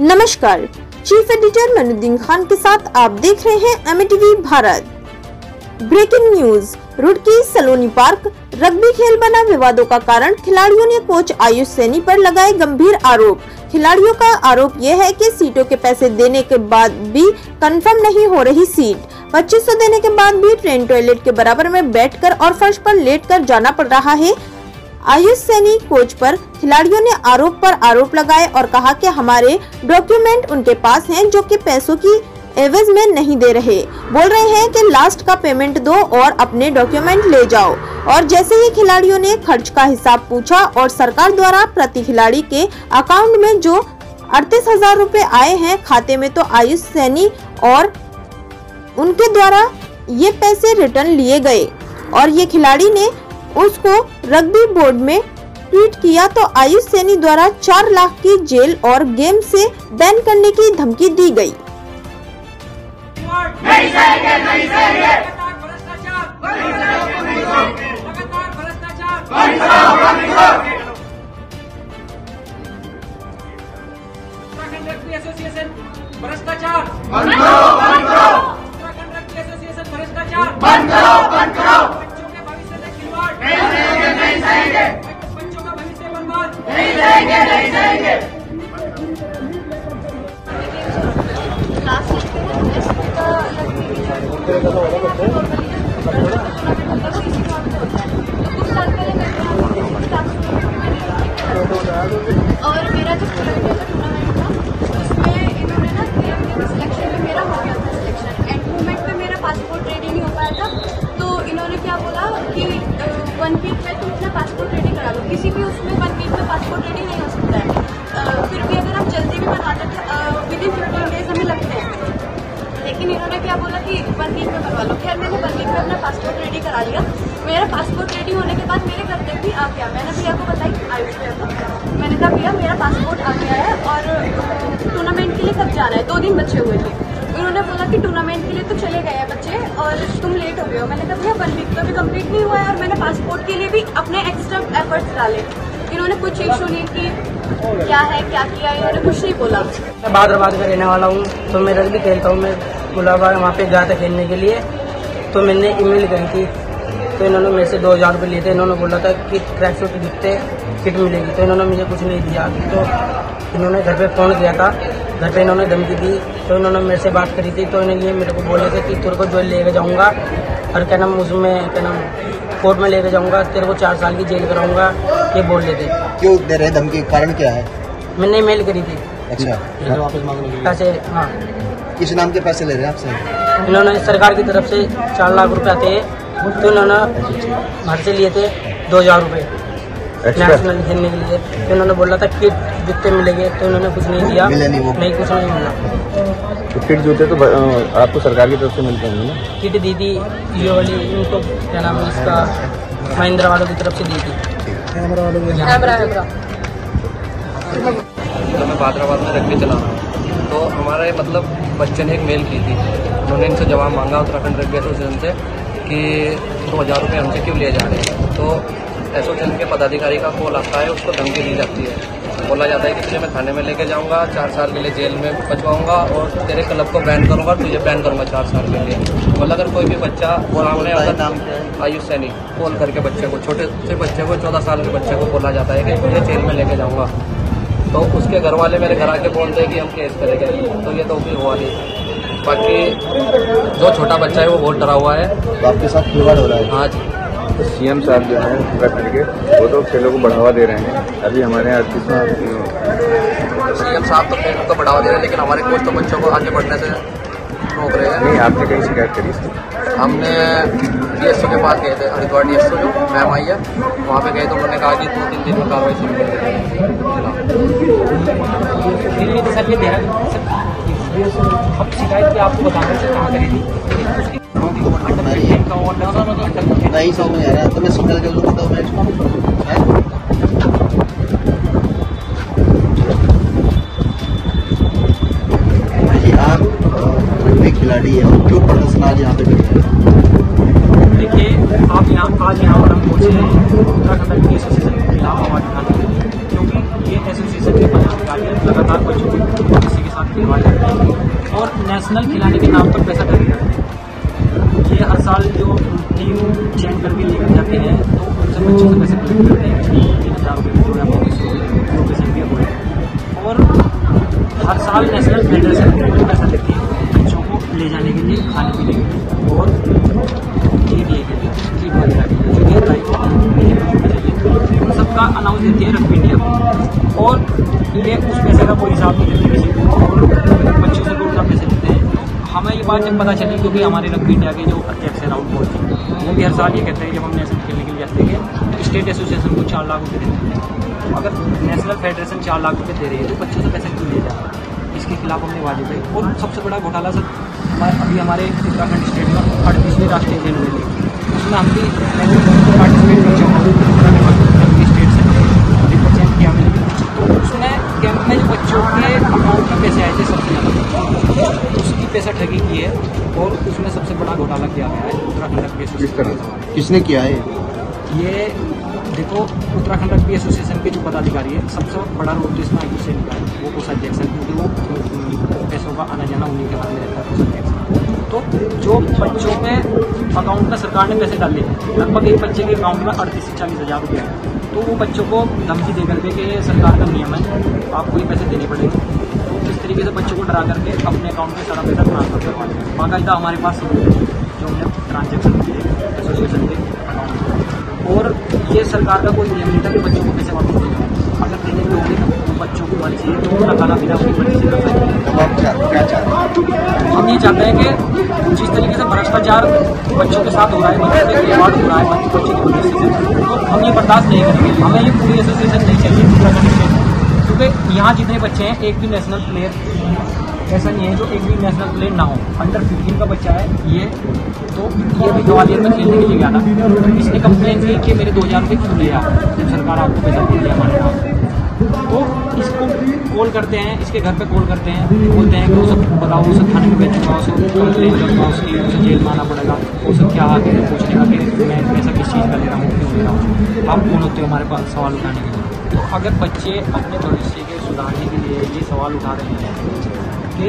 नमस्कार, chief editor मनुद्दीन Khan के साथ आप देख रहे हैं MTV Bharat. Breaking news, Roorkee Saloni park rugby खेल बना विवादों का कारण। खिलाड़ियों ने कोच आयुष सैनी पर लगाए गंभीर आरोप। खिलाड़ियों का आरोप यह है कि सीटों के पैसे देने के बाद भी कंफर्म नहीं हो रही सीट। 2500 देने के बाद भी ट्रेन टॉयलेट के बराबर में बैठकर और फर्श पर लेटकर जाना पड़ रहा है। आयुष सैनी कोच पर खिलाड़ियों ने आरोप पर आरोप लगाए और कहा कि हमारे डॉक्यूमेंट उनके पास हैं जो कि पैसों की एवज में नहीं दे रहे। बोल रहे हैं कि लास्ट का पेमेंट दो और अपने डॉक्यूमेंट ले जाओ। और जैसे ही खिलाड़ियों ने खर्च का हिसाब पूछा और सरकार द्वारा प्रति खिलाड़ी के अकाउंट में जो 38,000 रुपए आए हैं खाते में, तो आयुष सैनी और उनके द्वारा ये पैसे रिटर्न लिए गए और ये खिलाड़ी ने उसको रग्बी बोर्ड में ट्वीट किया तो आयुष सैनी द्वारा 4 लाख की जेल और गेम से बैन करने की धमकी दी गई। नहीं सहेंगे, नहीं सहेंगे। भ्रष्टाचार बंद करो, बंद करो। उत्तराखंड रग्बी एसोसिएशन भ्रष्टाचार बंद करो, बंद करो। बच्चों के भविष्य से खिलवाड़ नहीं सहेंगे, नहीं सहेंगे। बच्चों का भविष्य बर्बाद नहीं सहेंगे, नहीं सहेंगे। और मेरा जो टूर्नामेंट था उसमें इन्होंने ना सिलेक्शन में मेरा हो गया था सिलेक्शन। एंड मूवमेंट में मेरा पासपोर्ट रेडी नहीं हो पाया था, तो इन्होंने क्या बोला कि 1 वीक में तुम अपना पासपोर्ट रेडी करा लो। किसी भी उसमें 1 वीक में पासपोर्ट रेडी नहीं हो सकता है। फिर भी अगर हम जल्दी भी बनाते विदिन 15 डेज हमें लगते हैं, लेकिन इन्होंने क्या बोला कि 1 वीक में बनवा लो। खैर मैंने 1 वीक में अपना पासपोर्ट रेडी करा लिया। मेरा पासपोर्ट रेडी होने के बाद मेरे घर तक भी आ गया। मैंने भैया को बताई, आयुष भैया को मैंने कहा भैया मेरा पासपोर्ट आ गया है और टूर्नामेंट के लिए कब जाना है। 2 दिन बचे हुए थे। उन्होंने बोला कि टूर्नामेंट के लिए तो चले गए हैं बच्चे और तुम लेट हो गए हो। मैंने कहा भैया 1 वीक तो अभी कंप्लीट नहीं हुआ है और मैंने पासपोर्ट के लिए भी अपने एक्स्ट्रा एफर्ट्स डाले। इन्होंने कुछ इशू नहीं की, क्या है क्या किया, इन्होंने कुछ नहीं बोला। मैं बादराबाद का रहने वाला हूँ, तो मैं रग्बी खेलता हूँ। मैं गुलाबबाग वहाँ पे गया था खेलने के लिए, तो मैंने ईमेल करी थी, तो इन्होंने मेरे से 2,000 रुपये लिए थे। इन्होंने बोला था कि ट्रैक सूट जूते किट मिलेगी, तो इन्होंने मुझे कुछ नहीं दिया। तो इन्होंने घर पे फ़ोन किया था, घर पे इन्होंने धमकी दी, तो इन्होंने मेरे से बात करी थी। तो इन्हें ये मेरे को बोले थे कि तेरे को जेल लेके जाऊँगा और क्या नाम उसमें क्या नाम कोर्ट में लेके जाऊँगा, तेरे को 4 साल की जेल कराऊँगा, ये बोल रहे थे। क्यों दे रहे धमकी, कारण क्या है? मैंने ईमेल करी थी। अच्छा, पैसे, हाँ। किस नाम के पैसे ले रहे हैं आपसे? इन्होंने सरकार की तरफ से 4 लाख रुपये थे, तो इन्होंने घर से लिए थे 2,000 रुपये नेशनल खेलने के लिए। तो इन्होंने बोला था किट जूते मिलेंगे, तो इन्होंने कुछ नहीं दिया। नहीं, कुछ नहीं मिला। तो किट जूते तो आपको सरकार की तरफ से मिलते होंगे ना? किट दी थी ये वाली, इनको क्या नाम है इसका, महिंद्रा वालों की तरफ से दी थी। तो मैं बादराबाद में रग्बी चला रहा हूँ, तो हमारे मतलब बच्चे ने एक मेल की थी। उन्होंने इनसे जवाब मांगा उत्तराखंड रग्बी एसोसिएशन से कि 2,000 रुपये हमसे क्यों लिए जा रहे हैं। तो एसोसिएशन के पदाधिकारी का कॉल आता है, उसको धमकी दी जाती है। बोला जाता है कि तुझे मैं थाने में लेके जाऊंगा, 4 साल के लिए जेल में पचवाऊंगा और तेरे क्लब को बैन करूंगा, तुझे बैन करूंगा 4 साल के लिए। बोला अगर कोई भी बच्चा सामने अगर आयुष सैनी कॉल करके बच्चे को, छोटे से बच्चे को, 14 साल के बच्चे को बोला जाता है कि तुझे जेल में लेके जाऊँगा, तो उसके घर वाले मेरे घर आके बोलते हैं कि हम केस करेंगे। तो ये तो भी हुआ नहीं। बाकी जो छोटा बच्चा है वो बहुत डरा हुआ है। तो आपके साथ खिलवाड़ हो रहा है? हाँ जी। तो सीएम साहब जो है उत्तराखंड के, वो तो खेलों को बढ़ावा दे रहे हैं। अभी हमारे यहाँ सीएम साहब तो खेलों को बढ़ावा दे रहे हैं, लेकिन हमारे कोच तो बच्चों को आगे बढ़ने से रोक रहे हैं। नहीं, आपने कहीं शिकायत करी इसकी? हमने DSO के पास गए थे, हरिद्वार DSO जो मैम आई है, वहाँ पे गए तो उन्होंने कहा कि 2-3 दिन में कार्रवाई शुरू कर देंगे। सर ये दे रहा अब शिकायत की आपको बताना चाहिए कहाँ करी थी? नहीं समझ में आ रहा, तो मैं सिग्नल कर लूँ 2 मिनट। आप रग्बी खिलाड़ी है और क्यों प्रदर्शन आज यहाँ पे कर रहे हैं? देखिए, आप आज यहाँ पर हम पहुँचे हैं उत्तराखंड रग्बी एसोसिएशन के खिलाफ आवाज़ उठाने के लिए, क्योंकि ये एसोसिएशन के पदाधिकारी लगातार बच्चों को खिलवाड़ जाते हैं और नेशनल खिलाने के नाम पर पैसा खरीद करते हैं। ये हर साल जो टीम चेंज करके लेकर जाते हैं तो उनसे बच्चों से पैसे कलेक्ट करते हैं, 3,000 रुपये जो या 2500 जो पैसे दिए हुए हैं। और हर साल नेशनल फेडरेशन को पैसा देती है बच्चों को ले जाने के लिए, खाने पीने के लिए और ये के लिए किट वगैरह के लिए, जो ये ड्राइव चाहिए सबका अनाउंस देती है रग्बी इंडिया। और ये उस पैसे का कोई हिसाब नहीं देते किसी को, और बच्चों से उतना पैसे लेते हैं। हमें ये बात जब पता चली, क्योंकि हमारे रग्बी इंडिया के जो अध्यक्ष है राहुल बोल, वो भी हर साल ये कहते हैं जब हम नेशनल खेलने के लिए जाते हैं कि स्टेट एसोसिएशन को 4 लाख रुपये देते हैं। अगर नेशनल फेडरेशन 4 लाख रुपये दे रही है तो बच्चों से पैसे क्यों ले जा रहा है? इसके खिलाफ हमने आवाज़ उठाई। और सबसे बड़ा घोटाला सर अभी हमारे उत्तराखंड स्टेट में 38वीं राष्ट्रीय खेल हुए थे, उसमें हम भी पार्टिसिपेट कर चुके स्टेट से रिप्रेजेंट किया हमने। तो उसमें कैंप में जो बच्चों के अकाउंट में पैसे आए थे सबसे ज़्यादा, उसकी पैसा ठगी की है और उसमें सबसे बड़ा घोटाला किया गया है उत्तराखंड रग्बी एसोसिएशन। किसने किया है ये? देखो, उत्तराखंड रग्बी एसोसिएशन के जो पदाधिकारी है, सबसे बड़ा रोल तो इसमें आयुष से निकाला है, वो कोषाध्यक्ष है, क्योंकि वो पैसों का आना जाना उन्हीं के हाथ में रहता है कोषाध्यक्ष। तो जो बच्चों के अकाउंट में सरकार ने पैसे डाले, लगभग एक बच्चे के अकाउंट में 38 से 40 हज़ार रुपये है, तो वो बच्चों को धमकी दे करके कि ये सरकार का नियम है, आपको ये पैसे देने पड़ेंगे। तो इस तरीके से बच्चों को डरा करके अपने अकाउंट में सारा पैसा ट्रांसफर करवा दें। बाकायदा हमारे पास जो हमने ट्रांजेक्शन किए एसोसिएशन के अकाउंट में, और ये सरकार का कोई नियम नहीं था कि बच्चों को पैसे वापस देना। अगर देने भी होंगे तो बच्चों को मर्जी है, तो उनका खाना पीना अपनी मर्जी से कर सकते हैं। हम ये चाहते हैं कि जिस तरीके से भ्रष्टाचार बच्चों के साथ हो रहा है, बच्चों से खिलवाड़ हो रहा है बच्चों की वजह से, तो हम ये बर्दाश्त नहीं करेंगे। हमें ये पूरी एसोसिएशन नहीं चाहिए उत्तराखंड स्टेट, क्योंकि यहाँ जितने बच्चे हैं एक भी नेशनल प्लेयर ऐसा नहीं है जो एक भी नेशनल प्लेयर ना हो। अंडर 15 का बच्चा है ये, तो ये भी ग्वालियर में खेलने के लिए गया था। इसने कंप्लेन की कि मेरे 2,000 रुपये क्यों लिया जब सरकार आपको पैसा दे दिया हमारे पास। तो इसको कॉल करते हैं, इसके घर पे कॉल करते हैं, बोलते हैं कि वो सब बताओ, उसे थाने में भेज चुका, उसे कंप्लेन करना, उसे जेल में आना पड़ेगा, उसे क्या आके पूछने का कि मैं पैसा किस चीज़ का ले रहा हूँ, क्यों ले रहा हूँ, आप कौन होते हो हमारे पास सवाल उठाने के लिए। तो अगर बच्चे अपने भविष्य के सुधारने के लिए ये सवाल उठा रहे हैं कि